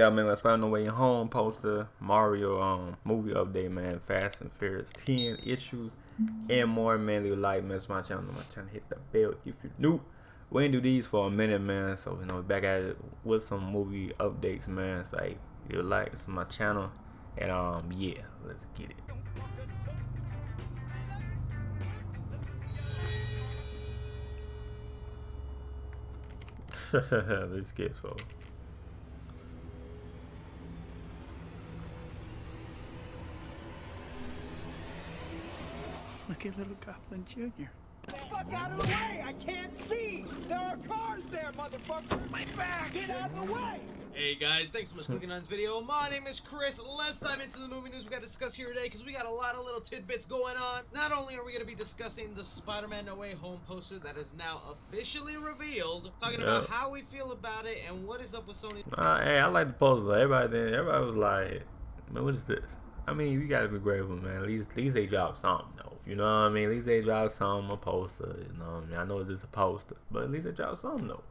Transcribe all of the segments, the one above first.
yeah, man, let's find the way home. Poster Mario movie update, man. Fast and Furious 10 issues and more, man. Leave a like, man. My channel, hit the bell if you're new. We ain't do these for a minute, man. So you know, back at it with some movie updates, man. So like, leave a like, it's my channel, and yeah, let's get it. Let's get so. Look at little Goblin Jr. Fuck out of the way! I can't see! There are cars there, motherfucker! My back! Get out of the way! Hey guys, thanks so much for clicking on this video. My name is Chris. Let's dive into the movie news we got to discuss here today because we got a lot of little tidbits going on. Not only are we going to be discussing the Spider-Man No Way Home poster that is now officially revealed, talking about how we feel about it and what is up with Sony. Hey, I like the poster. Everybody was like, man, what is this? I mean, we gotta be grateful, man. At least they dropped something, though. You know what I mean? At least they dropped something, a poster. You know what I mean? I know it's just a poster, but at least they dropped something, though.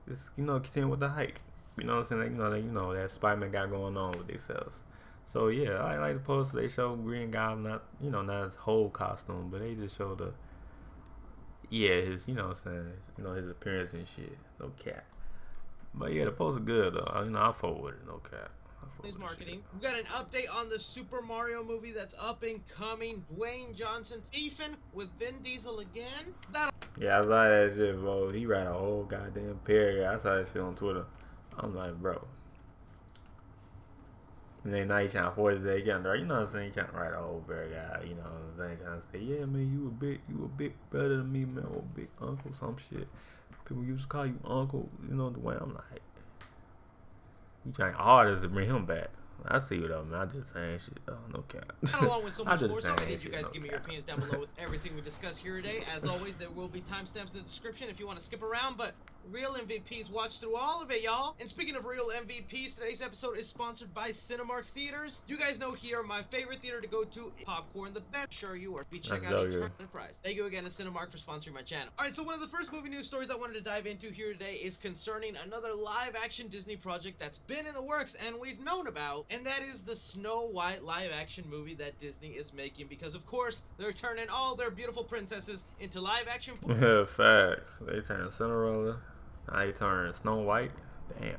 Just, you know, continue with the hype. You know what I'm saying? Like, you know that Spider-Man got going on with themselves. So yeah, I like the poster. They show Green Goblin, not his whole costume, but they just show the, his, you know what I'm saying? His appearance and shit. No cap. But yeah, the poster good though. I fuck with it. No cap. News marketing. We got an update on the Super Mario movie that's up and coming. Dwayne Johnson beefing with Vin Diesel again. Yeah, I saw that shit, bro. He write a whole goddamn paragraph. I saw that shit on Twitter. I'm like, bro. And then now he trying to force it. You know what I'm saying? He trying to write a whole paragraph. You know what I'm saying? Trying to say, yeah, man, you a bit better than me, man, or big uncle, some shit. People used to call you uncle. You know the way I'm like. You trying hardest to bring him back. I see what up, man. I just saying shit though. No cap. Along with so much more, so please you guys give me your opinions down below with everything we discuss here today. As always, there will be timestamps in the description if you want to skip around, but real MVPs watch through all of it, y'all. And speaking of real MVPs, today's episode is sponsored by Cinemark Theaters. You guys know here, my favorite theater to go to is Popcorn, the best. Sure you are. Be check out each price. Thank you again to Cinemark for sponsoring my channel. Alright, so one of the first movie news stories I wanted to dive into here today is concerning another live action Disney project that's been in the works and we've known about, and that is the Snow White live action movie that Disney is making because of course they're turning all their beautiful princesses into live action. Facts. They turn Cinderella. Now they turn Snow White. Damn.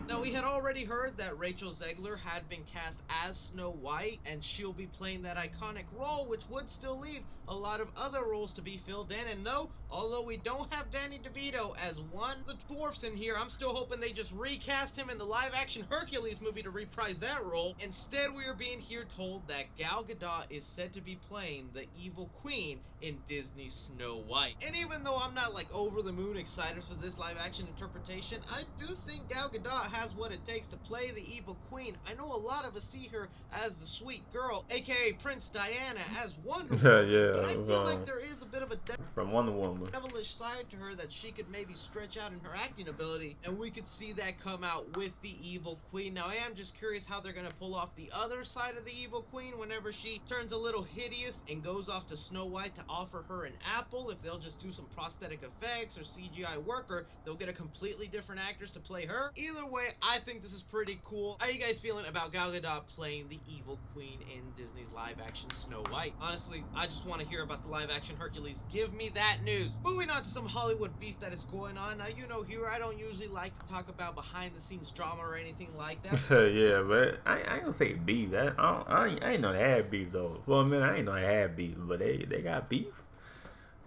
Now, we had already heard that Rachel Zegler had been cast as Snow White, and she'll be playing that iconic role, which would still leave a lot of other roles to be filled in. And no, although we don't have Danny DeVito as one of the dwarfs in here, I'm still hoping they just recast him in the live-action Hercules movie to reprise that role. Instead, we are being here told that Gal Gadot is said to be playing the evil queen in Disney's Snow White. And even though I'm not like over the moon excited for this live-action interpretation, I do think Gal Gadot has what it takes to play the evil queen. I know a lot of us see her as the sweet girl, aka Prince Diana, as Wonder Woman, but I feel like there is a bit of a from Wonder Woman devilish side to her that she could maybe stretch out in her acting ability, and we could see that come out with the evil queen. Now I am just curious how they're gonna pull off the other side of the evil queen whenever she turns a little hideous and goes off to Snow White to offer her an apple. If they'll just do some prosthetic effects or CGI work, or they'll get a completely different actress to play her. Either way, I think this is pretty cool. How are you guys feeling about Gal Gadot playing the evil queen in Disney's live-action Snow White? Honestly, I just want to hear about the live-action Hercules. Give me that news. Moving on to some Hollywood beef that is going on. Now, you know here, I don't usually like to talk about behind-the-scenes drama or anything like that. Yeah, but I ain't gonna say beef. I ain't know they had beef, though. For a minute, I ain't know they had beef, but they got beef.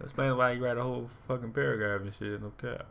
Explain why you write a whole fucking paragraph and shit, no cap.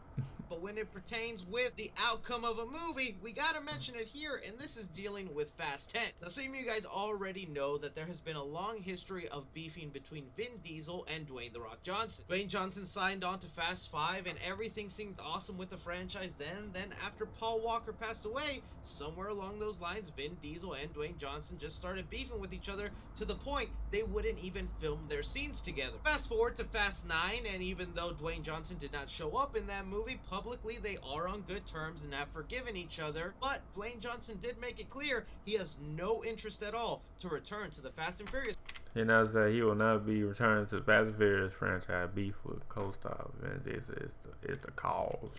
But when it pertains with the outcome of a movie, we gotta mention it here, and this is dealing with Fast 10. Now, some of you guys already know that there has been a long history of beefing between Vin Diesel and Dwayne "The Rock" Johnson. Dwayne Johnson signed on to Fast 5, and everything seemed awesome with the franchise then after Paul Walker passed away, somewhere along those lines, Vin Diesel and Dwayne Johnson just started beefing with each other to the point they wouldn't even film their scenes together. Fast forward to Fast 9, and even though Dwayne Johnson did not show up in that movie, publicly they are on good terms and have forgiven each other, but Dwayne Johnson did make it clear he has no interest at all to return to the Fast and Furious. He announced that he will not be returning to the Fast and Furious franchise. Beef with co-star Vin Diesel is the cause.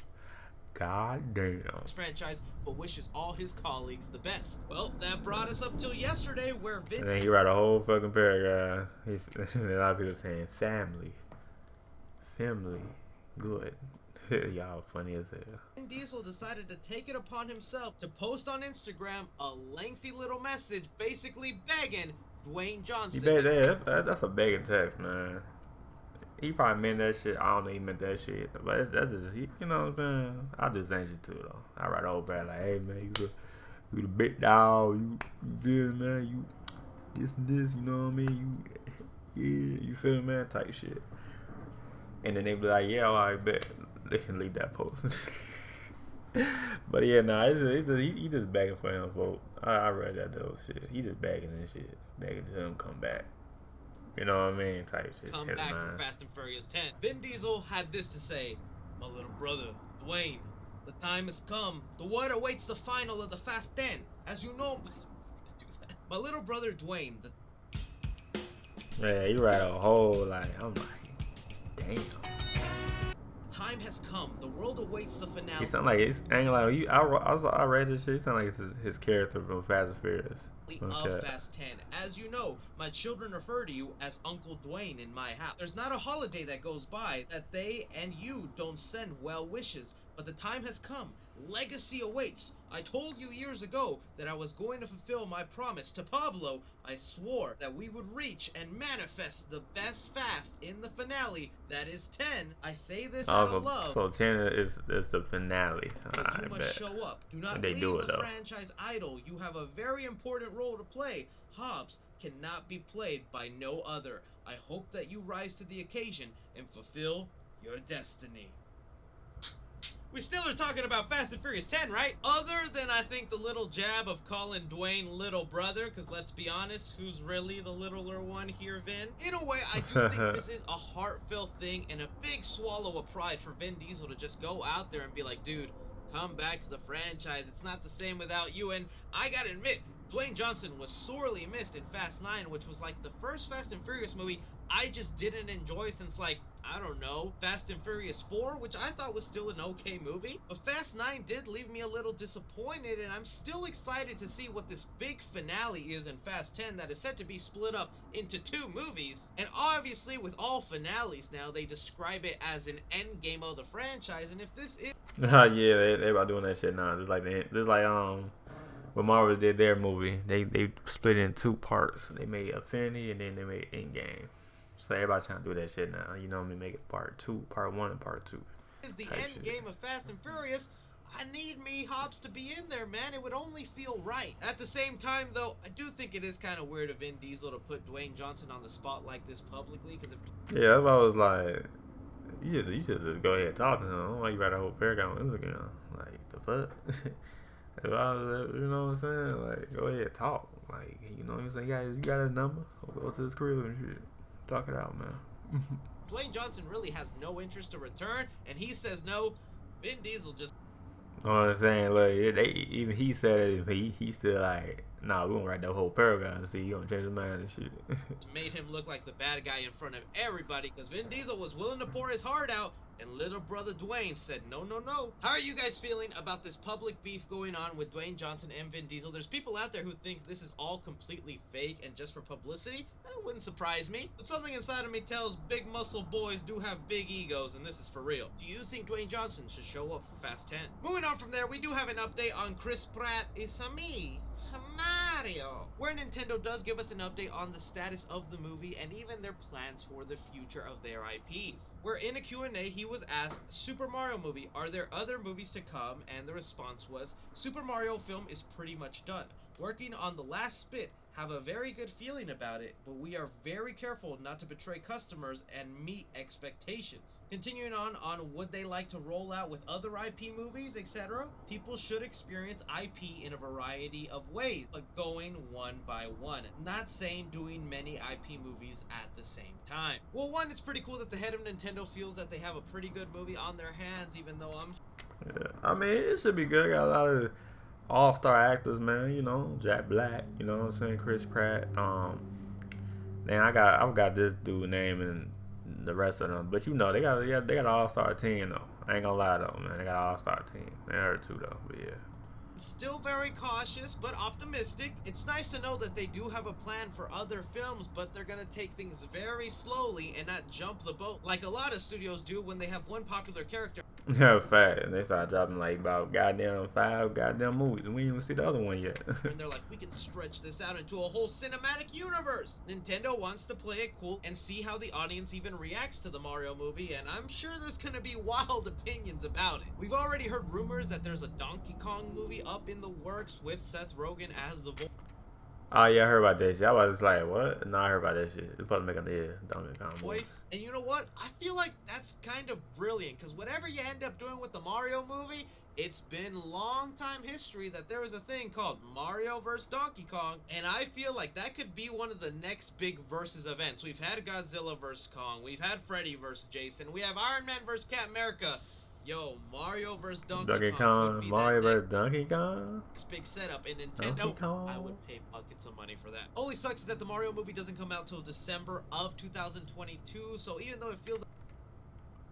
God damn. Franchise, but wishes all his colleagues the best. Well, that brought us up till yesterday, where And then he write a whole fucking paragraph. A lot of people saying family, good. Y'all funny as hell. Vin Diesel decided to take it upon himself to post on Instagram a lengthy little message, basically begging Dwayne Johnson. That's a begging text, man. He probably meant that shit. I don't know he meant that shit, but that's just, you know what I'm saying? I just ain't you too though. I write over bad like, hey man, you the big dog, you good man, you this and this, you know what I mean? You feel me, man? Type shit. And then they be like, yeah, all right, bet. They can leave that post. But yeah, nah, he just begging for him, folks. I read that though shit. He just begging and shit, begging to him come back. You know what I mean? Type shit. Come back for Fast and Furious 10. Vin Diesel had this to say: my little brother, Dwayne, the time has come. The word awaits the final of the Fast 10. As you know, my little brother, Dwayne. Yeah, you write a whole like, I'm like, damn. Time has come. The world awaits the finale. He sound like it's ain't like I read this shit. He sound like it's his character from Fast and Furious. Of Fast 10. As you know, my children refer to you as Uncle Dwayne in my house. There's not a holiday that goes by that they and you don't send well wishes, but the time has come. Legacy awaits. I told you years ago that I was going to fulfill my promise to Pablo. I swore that we would reach and manifest the best Fast in the finale. That is 10. I say this out of love. So 10 is the finale. You must show up. Do not leave the franchise idle. You have a very important role to play. Hobbs cannot be played by no other. I hope that you rise to the occasion and fulfill your destiny. We still are talking about Fast and Furious 10, right? Other than, I think, the little jab of calling Dwayne little brother, because let's be honest, who's really the littler one here, Vin? In a way, I do think this is a heartfelt thing and a big swallow of pride for Vin Diesel to just go out there and be like, dude, come back to the franchise. It's not the same without you. And I gotta admit, Dwayne Johnson was sorely missed in Fast 9, which was like the first Fast and Furious movie I just didn't enjoy since, like, I don't know, Fast and Furious 4, which I thought was still an okay movie. But Fast 9 did leave me a little disappointed, and I'm still excited to see what this big finale is in Fast 10 that is set to be split up into 2 movies. And obviously, with all finales now, they describe it as an end game of the franchise, and if this is... yeah, they about doing that shit now. It's like when Marvel did their movie, they split it in 2 parts. They made Affinity and then they made Endgame. So everybody trying to do that shit now. You know what I mean? Make it part 1 and part 2. Is the end game of Fast and Furious. I need me Hobbs to be in there, man. It would only feel right. At the same time, though, I do think it is kind of weird of Vin Diesel to put Dwayne Johnson on the spot like this publicly. Because yeah, I was like, you just go ahead and talk to him. Why you write a whole paragraph on Instagram? Like, the fuck? If I was, you know what I'm saying? Like, go ahead and talk. Like, you know what I'm saying? You got his number? Go to his crib and shit. Talk it out, man. Dwayne Johnson really has no interest to return, and he says no. Vin Diesel just... You know what I'm saying? Like, even he said it, he still like, nah, we gonna write that whole paragraph and see you gonna change his mind and shit. Made him look like the bad guy in front of everybody, because Vin Diesel was willing to pour his heart out, and little brother Dwayne said no, no, no. How are you guys feeling about this public beef going on with Dwayne Johnson and Vin Diesel? There's people out there who think this is all completely fake and just for publicity. That wouldn't surprise me. But something inside of me tells big muscle boys do have big egos, and this is for real. Do you think Dwayne Johnson should show up for Fast 10? Moving on from there, we do have an update on Chris Pratt. It's me, Mario, where Nintendo does give us an update on the status of the movie and even their plans for the future of their IPs. Where in a Q&A he was asked, Super Mario movie, are there other movies to come? And the response was, Super Mario film is pretty much done. Working on the last spit, have a very good feeling about it, but we are very careful not to betray customers and meet expectations. Continuing on would they like to roll out with other IP movies, etc. People should experience IP in a variety of ways, but going one by one. Not saying doing many IP movies at the same time. Well, one, it's pretty cool that the head of Nintendo feels that they have a pretty good movie on their hands, even though Yeah, I mean, it should be good. Got a lot of all-star actors, man, you know, Jack Black, you know what I'm saying, Chris Pratt, then I've got this dude name and the rest of them, but you know, they got an all-star team though. I ain't gonna lie though, man. They got an all-star team. They hurt too though, but yeah. Still very cautious, but optimistic. It's nice to know that they do have a plan for other films, but they're gonna take things very slowly and not jump the boat like a lot of studios do when they have one popular character. Yeah, fact. And they start dropping like about goddamn 5 goddamn movies, and we ain't even see the other one yet. And they're like, we can stretch this out into a whole cinematic universe. Nintendo wants to play it cool and see how the audience even reacts to the Mario movie, and I'm sure there's gonna be wild opinions about it. We've already heard rumors that there's a Donkey Kong movie up in the works with Seth Rogen as the voice. Oh yeah, I heard about that shit. I was like, what? No, I heard about that shit. It's supposed to make a Donkey Kong voice. And you know what? I feel like that's kind of brilliant, because whatever you end up doing with the Mario movie, it's been long time history that there was a thing called Mario vs. Donkey Kong, and I feel like that could be one of the next big versus events. We've had Godzilla vs. Kong, we've had Freddy vs. Jason, we have Iron Man vs. Captain America. Yo, Mario vs. Donkey Kong. Mario vs. Donkey Kong? This big setup in Nintendo. I would pay buckets of money for that. Only sucks is that the Mario movie doesn't come out till December of 2022, so even though it feels like...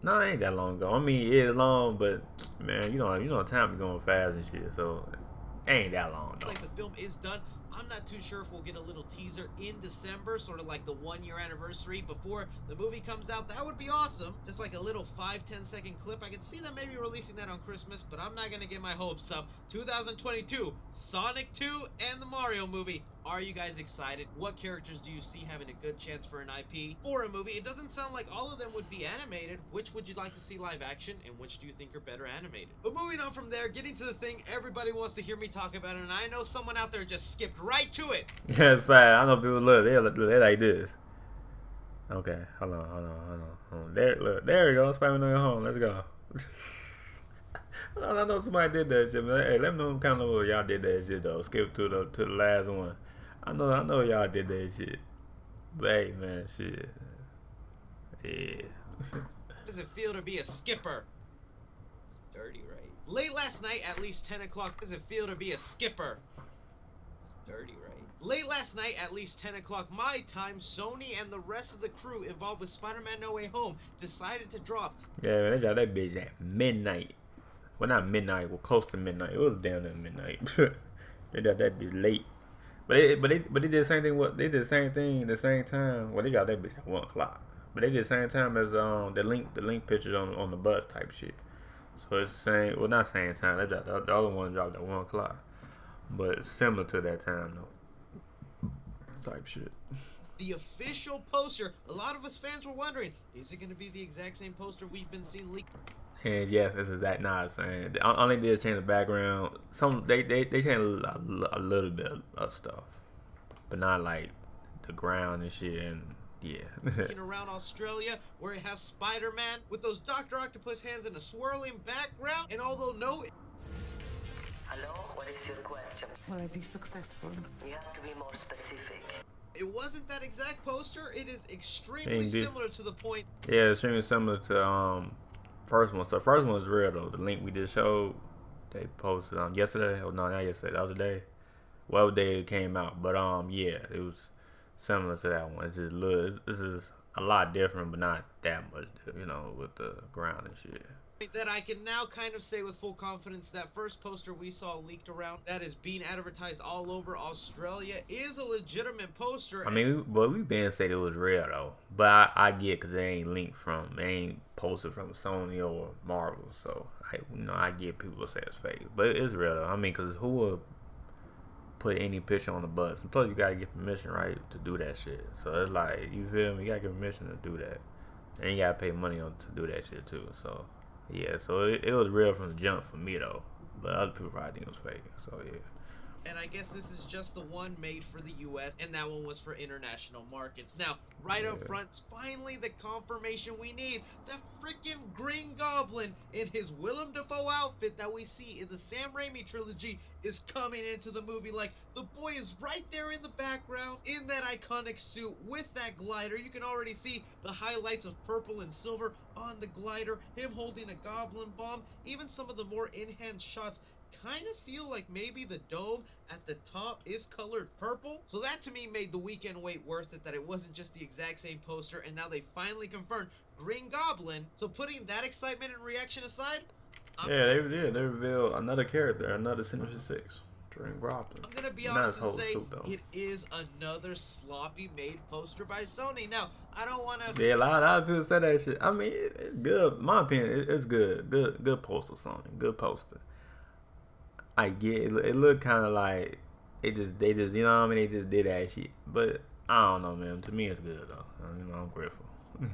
No, it ain't that long ago. I mean, it is long, but man, you know time be going fast and shit, so it ain't that long though. Like the film is done. I'm not too sure if we'll get a little teaser in December, sort of like the 1-year anniversary before the movie comes out. That would be awesome. Just like a little 5-10 second clip. I could see them maybe releasing that on Christmas, but I'm not going to get my hopes up. 2022, Sonic 2 and the Mario movie. Are you guys excited? What characters do you see having a good chance for an IP or a movie? It doesn't sound like all of them would be animated. Which would you like to see live action, and which do you think are better animated? But moving on from there, getting to the thing everybody wants to hear me talk about, and I know someone out there just skipped right to it. Yeah, it's fine. I know people look. They like this. Okay, hold on. There, look. There we go. Spider-Man on your home. Let's go. I know somebody did that shit, but hey, let me know kind of y'all did that shit though. Skip to the last one. I know y'all did that shit. But hey, man, shit. Yeah. How does it feel to be a skipper? It's dirty, right? Late last night, at least 10 o'clock, does it feel to be a skipper? It's dirty, right? Late last night, at least 10 o'clock my time, Sony and the rest of the crew involved with Spider-Man No Way Home decided to drop. Yeah, man, they dropped that bitch at midnight. Well, not midnight. Well, close to midnight. It was damn near midnight. They dropped that bitch late. But they did the same thing. What they did the same thing the same time. Well, they dropped that bitch at 1 o'clock. But they did the same time as the link pictures on the bus type shit. So it's the same. Well, not same time. They dropped the other one dropped at 1 o'clock. But it's similar to that time though. Type shit. The official poster. A lot of us fans were wondering, is it going to be the exact same poster we've been seeing leaked? And yes, it's exact. Nah, saying all they did is change the background. They changed a little bit of stuff, but not like the ground and shit. And yeah. Around Australia, where it has Spider-Man with those Dr. Octopus hands in a swirling background, and although no. Hello, what is your question? Will I be successful? You have to be more specific. It wasn't that exact poster. It is extremely similar to the point. Yeah, extremely similar to first one. So first one was real though. The link we just showed, they posted on yesterday. Oh no, not yesterday. The other day. Whatever day it came out. But yeah, it was similar to that one. It's just this is a lot different, but not that much. You know, with the ground and shit. That I can now kind of say with full confidence that first poster we saw leaked around that is being advertised all over Australia is a legitimate poster. I mean, we've been saying it was real though, but I get because they ain't linked from, they ain't posted from Sony or Marvel, so I get people say it's fake, but it is real though. I mean, because who would put any picture on the bus? And plus, you gotta get permission, right, to do that shit. So it's like, you feel me? You gotta get permission to do that, and you gotta pay money to do that shit too. So. Yeah, so it was real from the jump for me though, but other people probably think it was fake. So yeah. And I guess this is just the one made for the US, and that one was for international markets. Now, right up front, finally the confirmation we need. The freaking Green Goblin in his Willem Dafoe outfit that we see in the Sam Raimi trilogy is coming into the movie. Like, the boy is right there in the background in that iconic suit with that glider. You can already see the highlights of purple and silver on the glider, him holding a goblin bomb, even some of the more in-hand shots kind of feel like maybe the dome at the top is colored purple. So that to me made the weekend wait worth it, that it wasn't just the exact same poster, and now they finally confirmed Green Goblin. So putting that excitement and reaction aside, yeah, they revealed another character, another Sinister Six. Green Goblin. I'm gonna be honest and say it is another sloppy made poster by Sony. Now, I don't want to. Yeah, a lot of people say that shit. I mean, it's good. In my opinion, it's good. Good poster, Sony. Good poster. I get it. It looked kind of like they just you know what I mean. They just did that shit. But I don't know, man. To me, it's good though. You know, I'm grateful.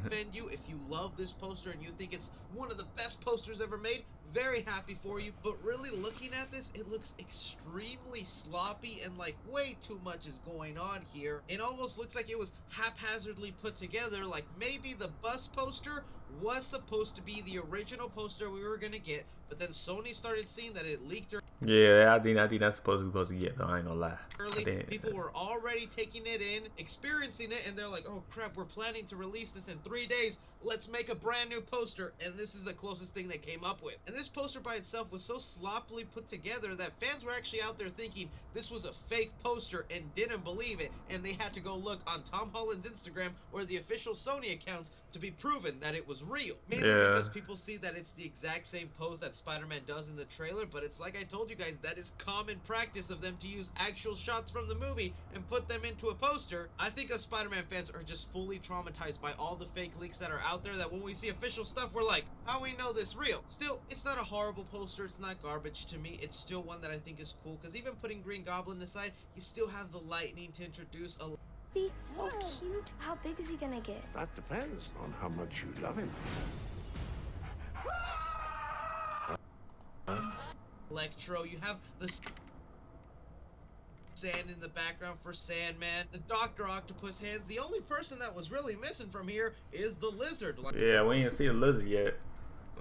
Defend you if you love this poster and you think it's one of the best posters ever made. Very happy for you, but really looking at this, it looks extremely sloppy and like way too much is going on here. It almost looks like it was haphazardly put together, like maybe the bus poster was supposed to be the original poster we were gonna get, but then Sony started seeing that it leaked yeah, I think that's supposed to get though. I ain't gonna lie. early. People were already taking it in, experiencing it, and they're like, oh crap, we're planning to release this in 3 days. Let's make a brand new poster, and this is the closest thing they came up with. And this poster by itself was so sloppily put together that fans were actually out there thinking this was a fake poster and didn't believe it, and they had to go look on Tom Holland's Instagram or the official Sony accounts to be proven that it was real. Mainly because people see that it's the exact same pose that Spider-Man does in the trailer, but it's like I told you guys, that is common practice of them to use actual shots from the movie and put them into a poster. I think us Spider-Man fans are just fully traumatized by all the fake leaks that are out there, that when we see official stuff, we're like, how we know this real? Still, it's not a horrible poster, it's not garbage to me. It's still one that I think is cool, because even putting Green Goblin aside, you still have the lightning to introduce a He's so cute. How big is he gonna get? That depends on how much you love him. Electro. You have the sand in the background for Sandman, the Dr. Octopus hands. The only person that was really missing from here is the Lizard. Yeah, we ain't see the Lizard yet.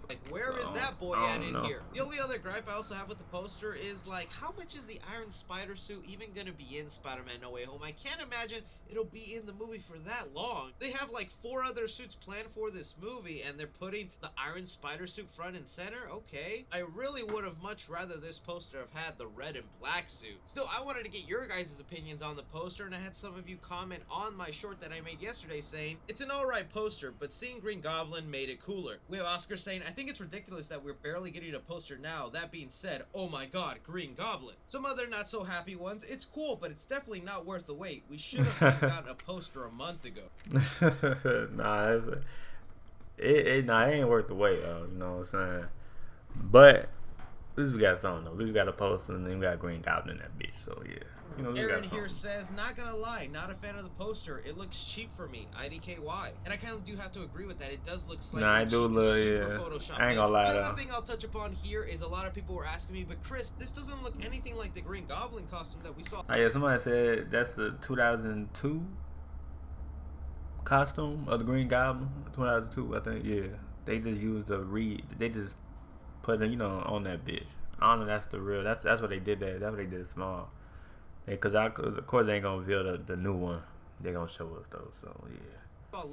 Like, where is that boy at in here? The only other gripe I also have with the poster is, like, how much is the Iron Spider suit even gonna be in Spider-Man No Way Home? I can't imagine it'll be in the movie for that long. They have, like, 4 other suits planned for this movie, and they're putting the Iron Spider suit front and center? Okay. I really would have much rather this poster have had the red and black suit. Still, I wanted to get your guys' opinions on the poster, and I had some of you comment on my short that I made yesterday saying, it's an alright poster, but seeing Green Goblin made it cooler. We have Oscar saying, I think it's ridiculous that we're barely getting a poster now. That being said, oh my god, Green Goblin. Some other not so happy ones, it's cool, but it's definitely not worth the wait. We should have gotten a poster a month ago. Nah, it ain't worth the wait, though. You know what I'm saying? But at least we got something though. At least we got a poster, and then we got Green Goblin in that bitch. So yeah. You know, Aaron here says, not gonna lie, not a fan of the poster. It looks cheap for me. IDKY. And I kind of do have to agree with that. It does look slightly I do look, super Photoshop. I ain't gonna lie though. though. The other thing I'll touch upon here is a lot of people were asking me, but Chris, this doesn't look anything like the Green Goblin costume that we saw. Oh yeah, somebody said that's the 2002 costume of the Green Goblin. 2002, I think. Yeah, they just used they just put it, you know, on that bitch. I don't know. That's the real. That's what they did. That's what they did small. Because of course they ain't gonna reveal the new one. They're gonna show us though. So yeah.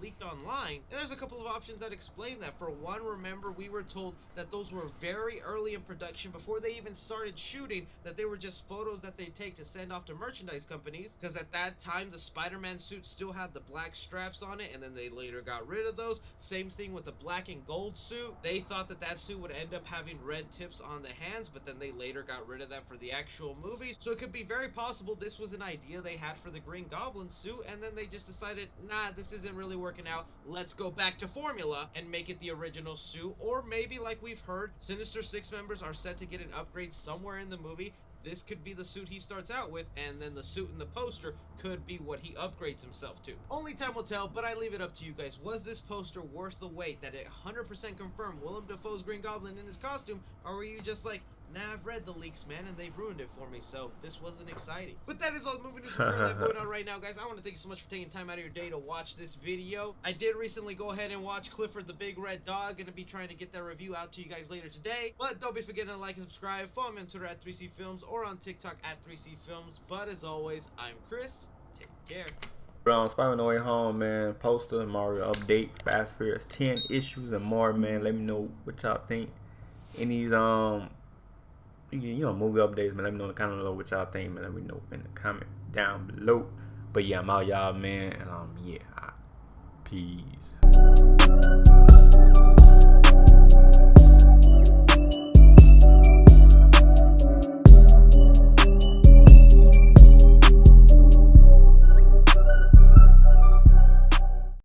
Leaked online, and there's a couple of options that explain that. For one, remember we were told that those were very early in production before they even started shooting, that they were just photos that they take to send off to merchandise companies, because at that time the Spider-Man suit still had the black straps on it, and then they later got rid of those. Same thing with the black and gold suit. They thought that suit would end up having red tips on the hands, but then they later got rid of that for the actual movies. So it could be very possible this was an idea they had for the Green Goblin suit, and then they just decided, nah, this isn't really working out, let's go back to formula and make it the original suit. Or maybe, like we've heard, Sinister Six members are set to get an upgrade somewhere in the movie. This could be the suit he starts out with, and then the suit in the poster could be what he upgrades himself to. Only time will tell, but I leave it up to you guys. Was this poster worth the wait? That it 100% confirmed Willem Dafoe's Green Goblin in his costume? Or were you just like, nah, I've read the leaks, man, and they've ruined it for me, so this wasn't exciting. But that is all the movie news going on right now, guys. I want to thank you so much for taking time out of your day to watch this video. I did recently go ahead and watch Clifford the Big Red Dog. Gonna be trying to get that review out to you guys later today. But don't be forgetting to like and subscribe. Follow me on Twitter at 3C Films or on TikTok at 3C Films. But as always, I'm Chris. Take care. Bro, Spider-Man No Way Home, man. Poster, Mario update, Fast and Furious 10 issues and more, man. Let me know what y'all think. And these you know, movie updates, man. Let me know in the comment below what y'all think, man. Let me know in the comment down below. But yeah, I'm out, y'all, man. And yeah, peace.